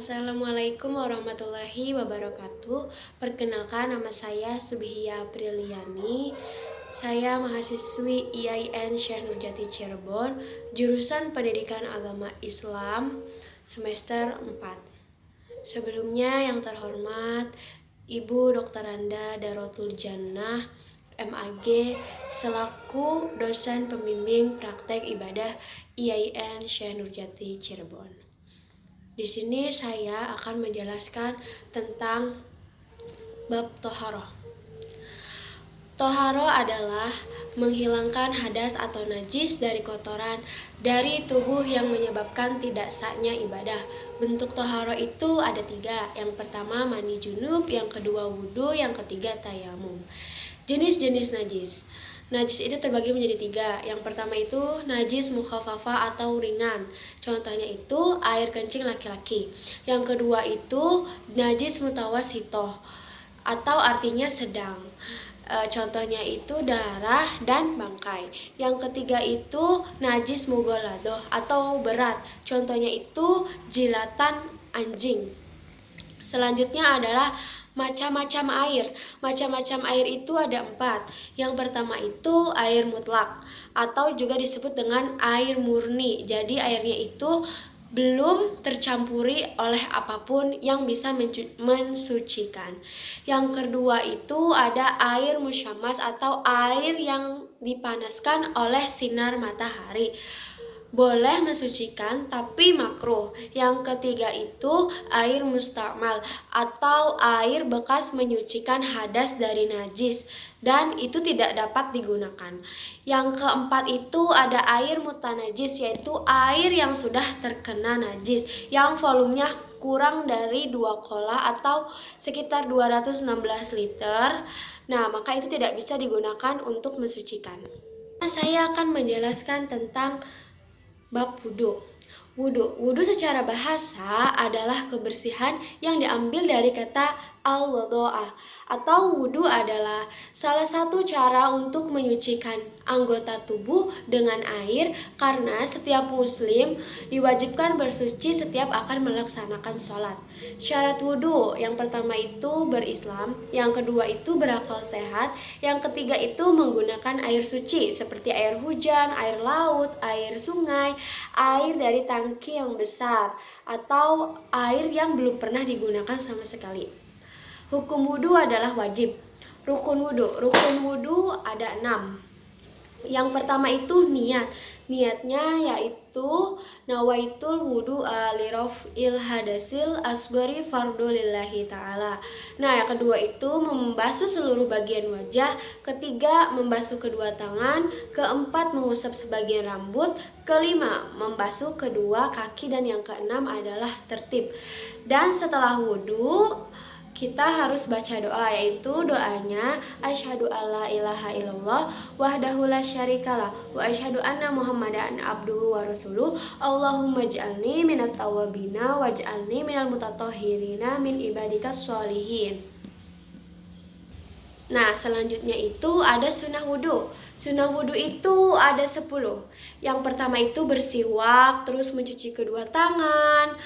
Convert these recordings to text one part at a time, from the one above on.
Assalamualaikum warahmatullahi wabarakatuh. Perkenalkan, nama saya Subhia Apriliani. Saya mahasiswi IAIN Syekh Nurjati Cirebon, jurusan Pendidikan Agama Islam semester 4. Sebelumnya yang terhormat Ibu Dr. Anda Darotul Jannah MAG selaku dosen pembimbing praktek ibadah IAIN Syekh Nurjati Cirebon. Di sini saya akan menjelaskan tentang bab toharoh. Toharoh adalah menghilangkan hadas atau najis dari kotoran dari tubuh yang menyebabkan tidak sahnya ibadah. Bentuk toharoh itu ada 3. Yang pertama mandi junub, yang kedua wudhu, yang ketiga tayamum. Jenis-jenis najis. Najis itu terbagi menjadi 3. Yang pertama itu najis mukhafafah atau ringan. Contohnya itu air kencing laki-laki. Yang kedua itu najis mutawasitoh atau artinya sedang. Contohnya itu darah dan bangkai. Yang ketiga itu najis mughaladoh atau berat. Contohnya itu jilatan anjing. Selanjutnya adalah macam-macam air. Macam-macam air itu ada 4. Yang pertama itu air mutlak atau juga disebut dengan air murni. Jadi airnya itu belum tercampuri oleh apapun yang bisa mensucikan. Yang kedua itu ada air musyammas atau air yang dipanaskan oleh sinar matahari. Boleh mensucikan tapi makruh. Yang ketiga itu air mustakmal atau air bekas menyucikan hadas dari najis dan itu tidak dapat digunakan. Yang keempat itu ada air mutanajis, yaitu air yang sudah terkena najis yang volumenya kurang dari 2 kola atau sekitar 216 liter. Nah, maka itu tidak bisa digunakan untuk mensucikan. Saya akan menjelaskan tentang bab wudhu. Wudhu secara bahasa adalah kebersihan yang diambil dari kata al-wudu'ah atau wudhu adalah salah satu cara untuk menyucikan anggota tubuh dengan air karena setiap muslim diwajibkan bersuci setiap akan melaksanakan sholat. Syarat wudhu yang pertama itu berislam, yang kedua itu berakal sehat, yang ketiga itu menggunakan air suci seperti air hujan, air laut, air sungai, air dari tangki yang besar, atau air yang belum pernah digunakan sama sekali. Hukum wudhu adalah wajib. Rukun wudhu ada 6. Yang pertama itu niat. Niatnya yaitu nawaitul wudu liraf'il hadasil asgori fardu lillahi ta'ala. Nah, yang kedua itu membasuh seluruh bagian wajah. Ketiga, membasuh kedua tangan. Keempat, mengusap sebagian rambut. Kelima, membasuh kedua kaki. Dan yang keenam adalah tertib. Dan setelah wudu kita harus baca doa, yaitu doanya asyhadu alla ilaha illallah wahdahu la syarikalah wa asyhadu anna muhammadan abduhu wa rasuluh Allahumma ij'alni minat tawabina waj'alni minal mutatahhirina min ibadikas sholihin. Nah, selanjutnya itu ada sunnah wudhu. Sunnah wudhu itu ada 10. Yang pertama itu bersiwak, terus mencuci kedua tangan,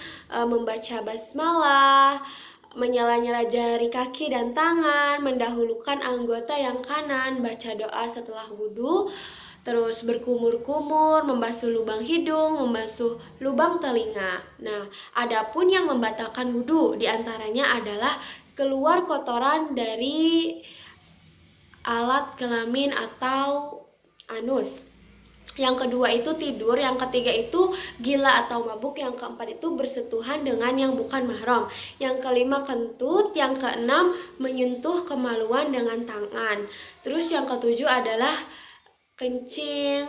membaca basmalah, menyela-nyela jari kaki dan tangan, mendahulukan anggota yang kanan, baca doa setelah wudhu, terus berkumur-kumur, membasuh lubang hidung, membasuh lubang telinga. Nah, adapun yang membatalkan wudhu diantaranya adalah keluar kotoran dari alat kelamin atau anus. Yang kedua itu tidur, yang ketiga itu gila atau mabuk, yang keempat itu bersentuhan dengan yang bukan mahram, yang kelima kentut, yang keenam menyentuh kemaluan dengan tangan. Terus yang ketujuh adalah kencing,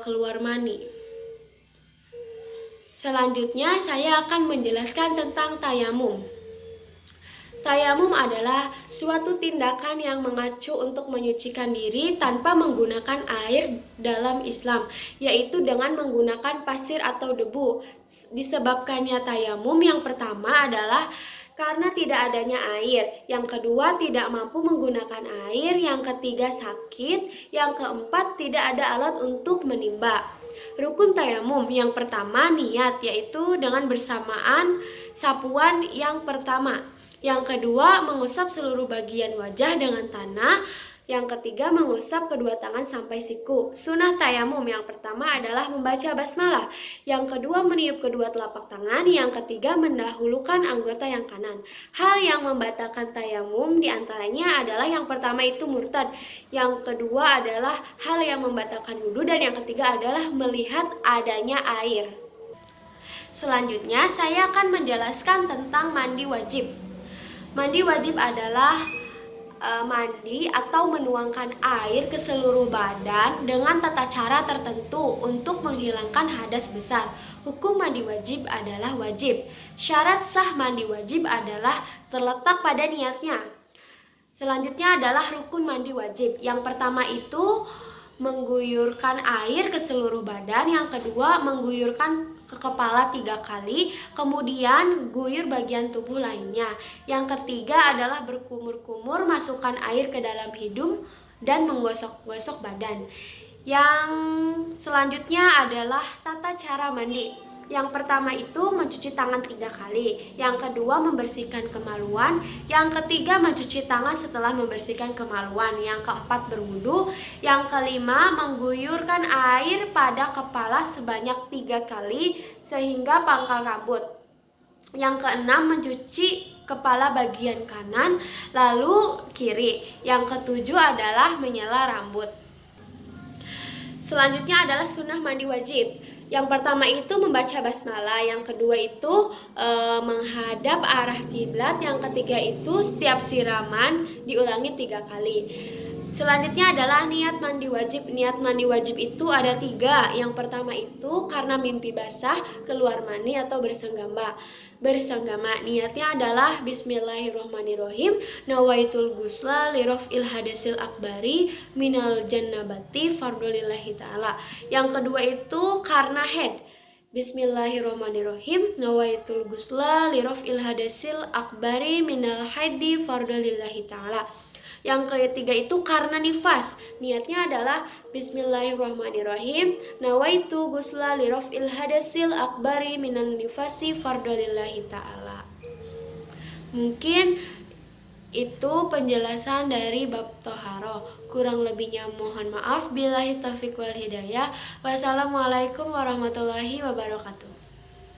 keluar mani. Selanjutnya saya akan menjelaskan tentang tayamum. Tayamum adalah suatu tindakan yang mengacu untuk menyucikan diri tanpa menggunakan air dalam Islam, yaitu dengan menggunakan pasir atau debu. Disebabkannya tayamum yang pertama adalah karena tidak adanya air, yang kedua tidak mampu menggunakan air, yang ketiga sakit, yang keempat tidak ada alat untuk menimba. Rukun tayamum yang pertama niat, yaitu dengan bersamaan sapuan yang pertama. Yang kedua mengusap seluruh bagian wajah dengan tanah. Yang ketiga mengusap kedua tangan sampai siku. Sunnah tayamum yang pertama adalah membaca basmalah. Yang kedua meniup kedua telapak tangan. Yang ketiga mendahulukan anggota yang kanan. Hal yang membatalkan tayamum diantaranya adalah yang pertama itu murtad. Yang kedua adalah hal yang membatalkan wudhu. Dan yang ketiga adalah melihat adanya air. Selanjutnya saya akan menjelaskan tentang mandi wajib. Mandi wajib adalah mandi atau menuangkan air ke seluruh badan dengan tata cara tertentu untuk menghilangkan hadas besar. Hukum mandi wajib adalah wajib. Syarat sah mandi wajib adalah terletak pada niatnya. Selanjutnya adalah rukun mandi wajib. Yang pertama itu mengguyurkan air ke seluruh badan. Yang kedua mengguyurkan ke kepala 3 kali, kemudian guyur bagian tubuh lainnya. Yang ketiga adalah berkumur-kumur, masukkan air ke dalam hidung dan menggosok-gosok badan. Yang selanjutnya adalah tata cara mandi. Yang pertama itu mencuci tangan 3 kali. Yang kedua membersihkan kemaluan. Yang ketiga mencuci tangan setelah membersihkan kemaluan. Yang keempat berwudu. Yang kelima mengguyurkan air pada kepala sebanyak 3 kali sehingga pangkal rambut. Yang keenam mencuci kepala bagian kanan lalu kiri. Yang ketujuh adalah menyela rambut. Selanjutnya adalah sunnah mandi wajib. Yang pertama itu membaca basmalah, yang kedua itu menghadap arah kiblat, yang ketiga itu setiap siraman diulangi 3 kali. Selanjutnya adalah niat mandi wajib. Niat mandi wajib itu ada 3. Yang pertama itu karena mimpi basah, keluar mani atau bersenggama. Niatnya adalah bismillahirrahmanirrahim. Nawaitul gusla lirafil hadasil akbari minal jannabati fardolillahi ta'ala. Yang kedua itu karena haid. Bismillahirrahmanirrahim. Nawaitul gusla lirafil hadasil akbari minal haidi fardolillahi ta'ala. Yang ketiga itu karena nifas. Niatnya adalah bismillahirrahmanirrahim. Nawaitu gusla lirafil hadasil akbari minan nifasi fardolillahi ta'ala. Mungkin itu penjelasan dari bab toharo. Kurang lebihnya mohon maaf. Billahi taufiq wal hidayah. Wassalamualaikum warahmatullahi wabarakatuh.